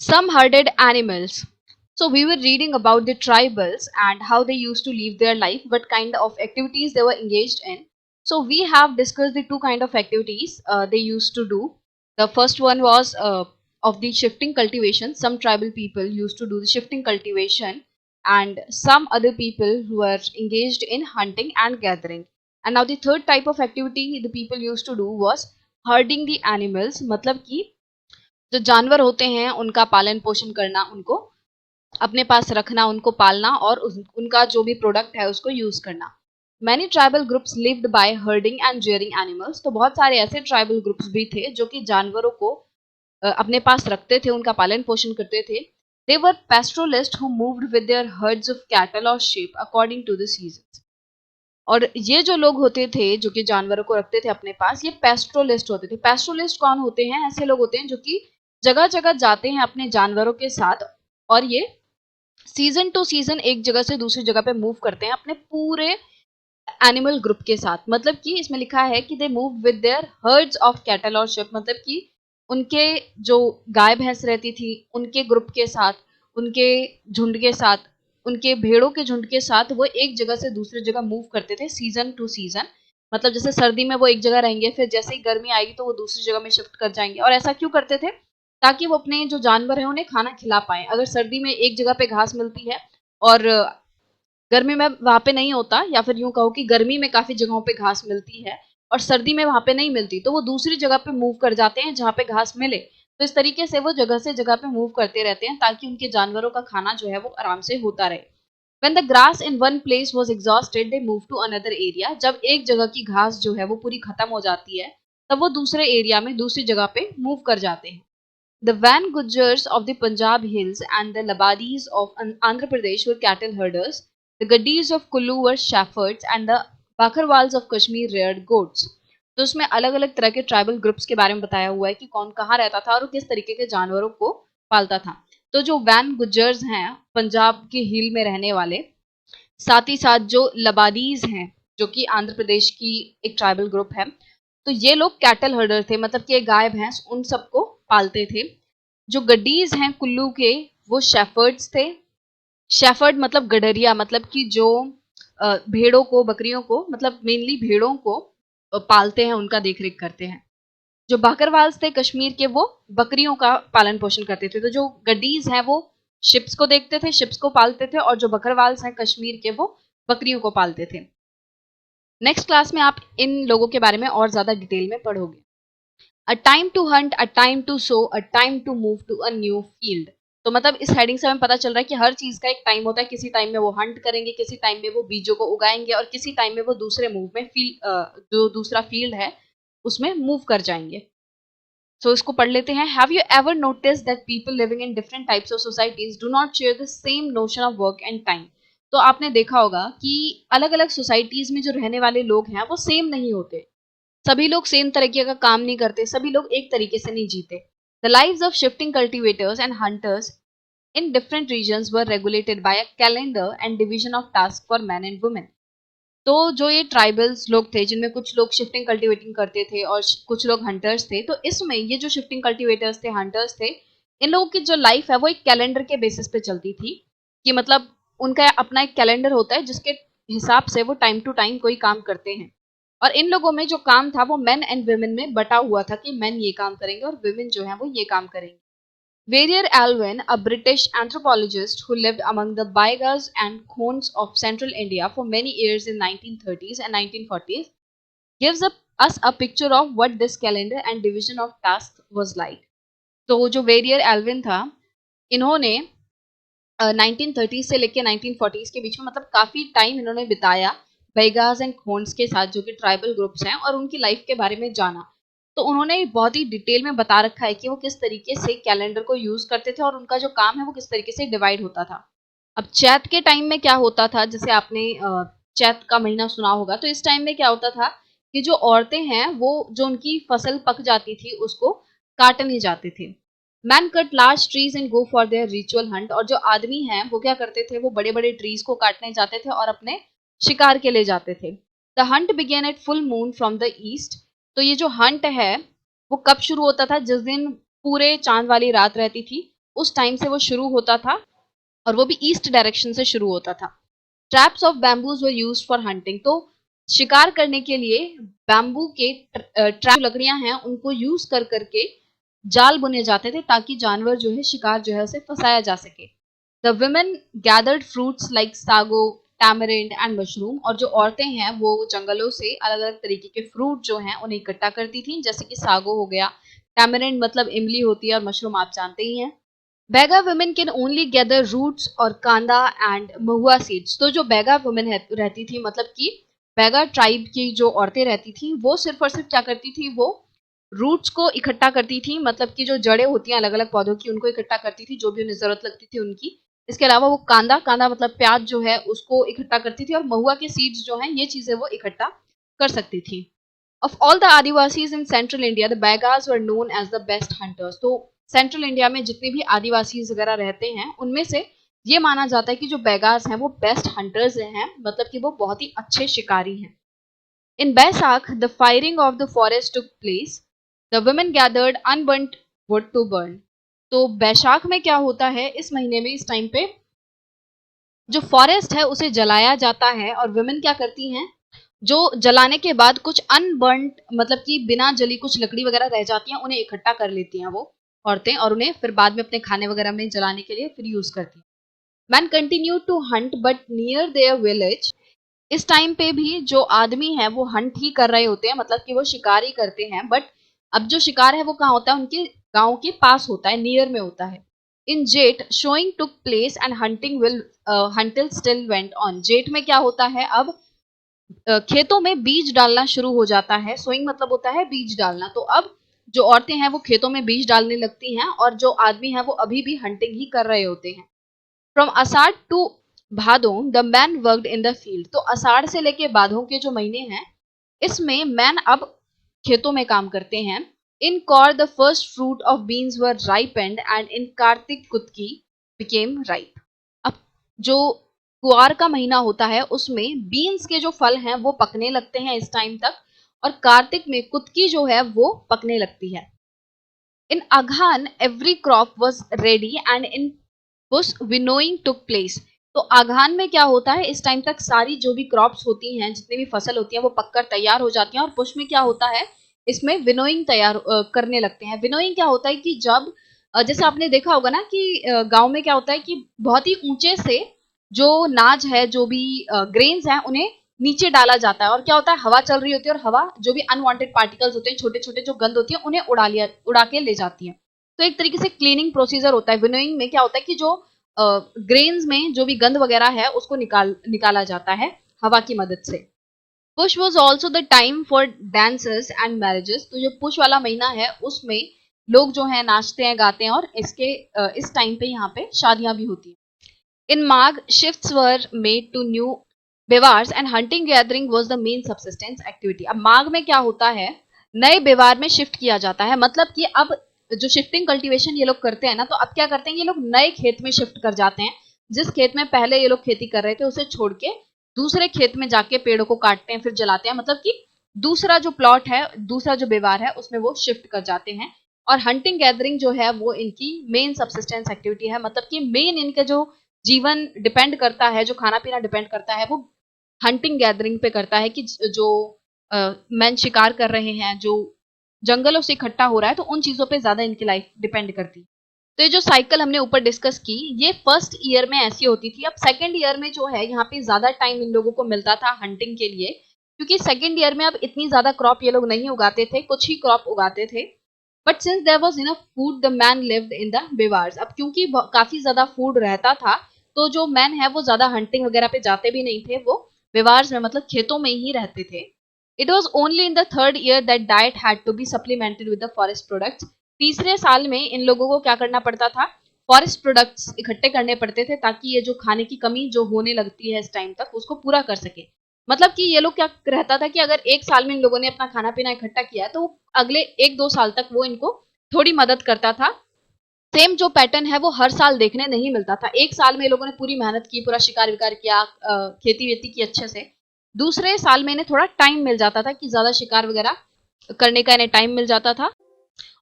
Some herded animals. So we were reading about the tribals and how they used to live their life, what kind of activities they were engaged in. So we have discussed the two kind of activities they used to do. The first one was of the shifting cultivation. Some tribal people used to do the shifting cultivation, and some other people who were engaged in hunting and gathering. And now the third type of activity the people used to do was herding the animals. मतलब कि जो जानवर होते हैं उनका पालन पोषण करना, उनको अपने पास रखना, उनको पालना और उनका जो भी प्रोडक्ट है उसको यूज करना। Many tribal groups lived bye herding and rearing animals. तो बहुत सारे ऐसे ट्राइबल ग्रुप्स भी थे जो कि जानवरों को अपने पास रखते थे, उनका पालन पोषण करते थे। They were pastoralists who moved with their herds of cattle और sheep according to the seasons. और ये जो लोग होते थे जो कि जानवरों को रखते थे अपने पास, ये पेस्ट्रोलिस्ट होते थे। पेस्ट्रोलिस्ट कौन होते हैं? ऐसे लोग होते हैं जो कि जगह जगह जाते हैं अपने जानवरों के साथ, और ये सीजन टू सीजन एक जगह से दूसरी जगह पे मूव करते हैं अपने पूरे एनिमल ग्रुप के साथ। मतलब कि इसमें लिखा है कि they move with their herds of cattle और शिप। मतलब कि उनके जो गाय भैंस रहती थी उनके ग्रुप के साथ, उनके झुंड के साथ, उनके भेड़ों के झुंड के साथ वो एक जगह से दूसरी जगह मूव करते थे सीजन टू सीजन। मतलब जैसे सर्दी में वो एक जगह रहेंगे, फिर जैसे ही गर्मी आएगी तो वो दूसरी जगह में शिफ्ट कर जाएंगे। और ऐसा क्यों करते थे? ताकि वो अपने जो जानवर है उन्हें खाना खिला पाए। अगर सर्दी में एक जगह पे घास मिलती है और गर्मी में वहां पे नहीं होता, या फिर यूं कहो कि गर्मी में काफी जगहों पे घास मिलती है और सर्दी में वहां पे नहीं मिलती, तो वो दूसरी जगह पे मूव कर जाते हैं जहाँ पे घास मिले। तो इस तरीके से वो जगह से जगह पे मूव करते रहते हैं ताकि उनके जानवरों का खाना जो है वो आराम से होता रहे। When the grass in one place was exhausted, they moved to another area. जब एक जगह की घास जो है वो पूरी खत्म हो जाती है, तब वो दूसरे एरिया में दूसरी जगह पे मूव कर जाते हैं। The Van Gujars of the Punjab hills and the Labadis of Andhra Pradesh were cattle herders. The Gaddis of Kullu were shepherds and the Bakarwals of Kashmir reared goats. तो उसमें अलग अलग तरह के ट्राइबल ग्रुप्स के बारे में बताया हुआ है कि कौन कहाँ रहता था और किस तरीके के जानवरों को पालता था। तो जो वैन गुजर्स हैं पंजाब के हिल में रहने वाले, साथ ही साथ जो लबादीज हैं जो कि आंध्र प्रदेश की एक ट्राइबल ग्रुप है, तो ये लोग कैटल हर्डर थे। मतलब कि गाय भैंस उन सबको पालते थे। जो गड्डीज हैं कुल्लू के, वो शेफर्ड्स थे। शेफर्ड मतलब गडरिया, मतलब कि जो भेड़ों को, बकरियों को, मतलब मेनली भेड़ों को पालते हैं, उनका देखरेख करते हैं। जो बाकरवाल्स थे कश्मीर के, वो बकरियों का पालन पोषण करते थे। तो जो गड्डीज हैं वो शिप्स को देखते थे, शिप्स को पालते थे, और जो बकरवाल्स हैं कश्मीर के, वो बकरियों को पालते थे। नेक्स्ट क्लास में आप इन लोगों के बारे में और ज्यादा डिटेल में पढ़ोगे। A time to hunt, a time to sow, a time to move to a new field. तो मतलब इस हेडिंग से हमें पता चल रहा है कि हर चीज का एक टाइम होता है। किसी टाइम में वो हंट करेंगे, किसी टाइम में वो बीजों को उगाएंगे, और किसी टाइम में वो दूसरे मूव में फील्ड, जो दूसरा फील्ड है उसमें मूव कर जाएंगे। सो इसको पढ़ लेते हैं। Have you ever notice that people living in different types of societies do not share the same notion of work and time. तो आपने देखा होगा कि अलग अलग सोसाइटीज में जो रहने वाले लोग हैं वो सेम नहीं होते। सभी लोग सेम तरीके का काम नहीं करते, सभी लोग एक तरीके से नहीं जीते। The lives of shifting cultivators and hunters in different regions were regulated by a calendar and division of tasks for men and women. तो जो ये ट्राइबल्स लोग थे जिनमें कुछ लोग शिफ्टिंग कल्टिवेटिंग करते थे और कुछ लोग हंटर्स थे, तो इसमें ये जो शिफ्टिंग कल्टिवेटर्स थे, हंटर्स थे, इन लोगों की जो लाइफ है वो एक कैलेंडर के बेसिस पे चलती थी। कि मतलब उनका अपना एक कैलेंडर होता है जिसके हिसाब से वो टाइम टू टाइम कोई काम करते हैं। और इन लोगों में जो काम था वो मेन एंड वुमेन में बटा हुआ था कि मेन ये काम करेंगे और वुमेन जो है वो ये काम करेंगे। Verrier Alvin, a British anthropologist who lived among the Baigas and Khons of central India for many years in 1930s and 1940s, gives us a picture of what this calendar and division of tasks was like. तो जो Verrier Elwin था, इन्होंने 1930 से लेकर 1940s के बीच में, मतलब काफी टाइम इन्होंने बिताया बैगास एंड खोन्स के साथ, जो कि ट्राइबल ग्रुप्स हैं, और उनकी लाइफ के बारे में जाना। तो उन्होंने बहुत ही डिटेल में बता रखा है कि वो किस तरीके से कैलेंडर को यूज करते थे और उनका जो काम है वो किस तरीके से डिवाइड होता था। अब चैत के टाइम में क्या होता था, जैसे आपने चैत का महीना सुना होगा, तो इस टाइम में क्या होता था कि जो औरतें हैं वो जो उनकी फसल पक जाती थी उसको काटने जाते थे। Man cut large trees and go for their ritual Hunt. और जो आदमी हैं वो क्या करते थे, वो बड़े बड़े ट्रीज को काटने जाते थे और अपने शिकार के लिए जाते थे। The hunt began at full moon from the east. तो ये जो हंट है वो कब शुरू होता था? जिस दिन पूरे चांद वाली रात रहती थी उस टाइम से वो शुरू होता था और वो भी ईस्ट डायरेक्शन से शुरू होता था। Traps of bamboos were used for hunting, तो शिकार करने के लिए बैम्बू के ट्रैप लकड़ियां हैं उनको यूज कर करके जाल बुने जाते थे ताकि जानवर जो है शिकार जो है उसे फंसाया जा सके। The women gathered fruits like sago, tamarind and mushroom, और जो औरतें हैं वो जंगलों से अलग अलग तरीके के फ्रूट जो हैं उन्हें इकट्ठा करती थी, जैसे कि सागो हो गया, टैमरिंड मतलब इमली होती है, और मशरूम आप जानते ही हैं। Baiga women can only gather roots और कांदा एंड महुआ सीड्स, तो जो बेगा वुमेन रहती थी, मतलब कि बेगा ट्राइब की जो औरतें रहती थी वो सिर्फ और सिर्फ क्या करती थी, वो रूट्स को इकट्ठा करती थी, मतलब कि जो जड़ें होती हैं अलग अलग पौधों की उनको इकट्ठा करती थी, जो भी उन्हें जरूरत लगती थी उनकी। इसके अलावा वो कांदा कांदा मतलब प्याज जो है उसको इकट्ठा करती थी, और महुआ के सीड्स जो हैं ये चीजें वो इकट्ठा कर सकती थी। Of all the Adivasis in central India, the Begas were known as the best hunters. तो सेंट्रल इंडिया में जितने भी आदिवासी वगैरह रहते हैं उनमें से ये माना जाता है कि जो बेगास हैं वो बेस्ट हंटर्स हैं, मतलब कि वो बहुत ही अच्छे शिकारी हैं। In Baisakh the firing of the forest took place, the women gathered unburnt wood to burn. तो बैसाख में क्या होता है, इस महीने में इस टाइम पे जो फॉरेस्ट है उसे जलाया जाता है, और वुमेन क्या करती हैं, जो जलाने के बाद कुछ अनबर्न्ड मतलब कि बिना जली कुछ लकड़ी वगैरह रह जाती हैं उन्हें इकट्ठा कर लेती हैं वो औरतें, और उन्हें फिर बाद में अपने खाने वगैरह में जलाने के लिए फिर यूज करती हैं। Man continue to hunt but near their village, इस टाइम पे भी जो आदमी है वो हंट ही कर रहे होते हैं, मतलब कि वो शिकार ही करते हैं, बट अब जो शिकार है वो कहाँ होता है, उनके गांव के पास होता है, नियर में होता है। In Jeth sowing took place and hunting will until still went on, Jeth में क्या होता है, अब खेतों में बीज डालना शुरू हो जाता है। सोइंग मतलब होता है बीज डालना, तो अब जो औरतें हैं वो खेतों में बीज डालने लगती हैं, और जो आदमी है वो अभी भी हंटिंग ही कर रहे होते हैं। From Ashadh to Bhadon the man worked in the field, तो अषाढ़ से लेके भादों के जो महीने हैं इसमें मैन अब खेतों में काम करते हैं। In Kuar the first fruit of beans were ripened and in Kartik kutki became ripe. अब जो कुआर का महीना होता है उसमें बीन्स के जो फल हैं वो पकने लगते हैं इस टाइम तक, और कार्तिक में कुत्की जो है वो पकने लगती है। इन अघान every crop was ready and in push winnowing took place, तो आघान में क्या होता है, इस टाइम तक सारी जो भी क्रॉप्स होती हैं जितनी भी फसल होती है वो पककर तैयार हो जाती हैं, और पुश में क्या होता है, इसमें विनोइंग तैयार करने लगते हैं। विनोइंग क्या होता है कि जब जैसे आपने देखा होगा ना कि गांव में क्या होता है कि बहुत ही ऊंचे से जो नाज है, जो भी ग्रेन्स हैं उन्हें नीचे डाला जाता है, और क्या होता है, हवा चल रही होती है और हवा जो भी अनवांटेड पार्टिकल्स होते हैं, छोटे छोटे जो गंद होती है उन्हें उड़ा के ले जाती है। तो एक तरीके से क्लीनिंग प्रोसीजर होता है। विनोइंग में क्या होता है कि जो ग्रेन्स में जो भी गंद वगैरह है उसको निकाला जाता है हवा की मदद से। Push was also the time for dances and marriages, तो जो पुश वाला महीना है उसमें लोग जो है नाचते हैं गाते हैं, और इस टाइम पे यहाँ पे शादियां भी होती हैं। In Magh, shifts were made to new बेवार्स and hunting gathering was the main subsistence activity. अब माघ में क्या होता है, नए बेवार में शिफ्ट किया जाता है, मतलब कि अब जो शिफ्टिंग कल्टीवेशन ये लोग करते हैं ना, तो अब क्या करते हैं, ये लोग नए खेत में शिफ्ट कर जाते हैं। जिस खेत में पहले ये लोग खेती कर रहे थे उसे छोड़ के दूसरे खेत में जाके पेड़ों को काटते हैं फिर जलाते हैं, मतलब कि दूसरा जो प्लॉट है, दूसरा जो बेवार है उसमें वो शिफ्ट कर जाते हैं। और हंटिंग गैदरिंग जो है वो इनकी मेन सबसिस्टेंस एक्टिविटी है, मतलब कि मेन इनके जो जीवन डिपेंड करता है, जो खाना पीना डिपेंड करता है, वो हंटिंग गैदरिंग पे करता है कि जो मैन शिकार कर रहे हैं, जो जंगलों से इकट्ठा हो रहा है, तो उन चीजों पे ज्यादा इनकी लाइफ डिपेंड करती है। तो ये जो साइकिल हमने ऊपर डिस्कस की ये फर्स्ट ईयर में ऐसी होती थी। अब सेकंड ईयर में जो है यहाँ पे ज्यादा टाइम इन लोगों को मिलता था हंटिंग के लिए, क्योंकि सेकंड ईयर में अब इतनी ज्यादा क्रॉप ये लोग नहीं उगाते थे, कुछ ही क्रॉप उगाते थे। But since there was enough food the man lived in the bewars, अब क्योंकि काफी ज्यादा फूड रहता था तो जो मैन है वो ज्यादा हंटिंग वगैरह पे जाते भी नहीं थे, वो बेवार्स में मतलब खेतों में ही रहते थे। It was only in the third year that diet had to be supplemented with the forest products, तीसरे साल में इन लोगों को क्या करना पड़ता था, फॉरेस्ट प्रोडक्ट्स इकट्ठे करने पड़ते थे ताकि ये जो खाने की कमी जो होने लगती है इस टाइम तक उसको पूरा कर सके। मतलब कि ये लोग क्या रहता था कि अगर एक साल में इन लोगों ने अपना खाना पीना इकट्ठा किया है तो अगले 1-2 साल तक वो इनको थोड़ी मदद करता था। सेम जो पैटर्न है वो हर साल देखने नहीं मिलता था। एक साल में ये लोगों ने पूरी मेहनत की, पूरा शिकार विकार किया, खेती वेती की अच्छे से, दूसरे साल में इन्हें थोड़ा टाइम मिल जाता था कि ज्यादा शिकार वगैरह करने का इन्हें टाइम मिल जाता था।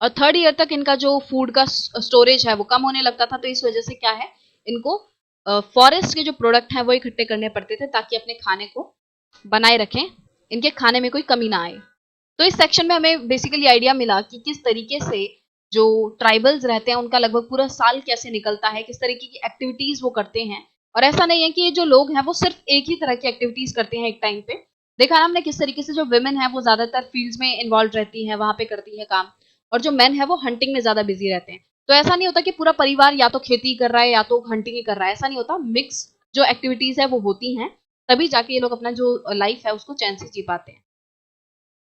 और थर्ड ईयर तक इनका जो फूड का स्टोरेज है वो कम होने लगता था, तो इस वजह से क्या है, इनको फॉरेस्ट के जो प्रोडक्ट हैं वो इकट्ठे करने पड़ते थे ताकि अपने खाने को बनाए रखें, इनके खाने में कोई कमी ना आए। तो इस सेक्शन में हमें बेसिकली आइडिया मिला कि किस तरीके से जो ट्राइबल्स रहते हैं उनका लगभग पूरा साल कैसे निकलता है, किस तरीके की एक्टिविटीज वो करते हैं। और ऐसा नहीं है कि ये जो लोग हैं वो सिर्फ एक ही तरह की एक्टिविटीज करते हैं एक टाइम पे। देखा ना हमने किस तरीके से जो वुमेन है वो ज्यादातर फील्ड्स में इन्वॉल्व रहती है, वहां पे करती है काम, और जो मेन है वो हंटिंग में ज्यादा बिजी रहते हैं। तो ऐसा नहीं होता कि पूरा परिवार या तो खेती कर रहा है या तो हंटिंग ही कर रहा है, ऐसा नहीं होता, मिक्स जो एक्टिविटीज है वो होती हैं, तभी जाके ये लोग अपना जो लाइफ है उसको चैन से जी पाते हैं।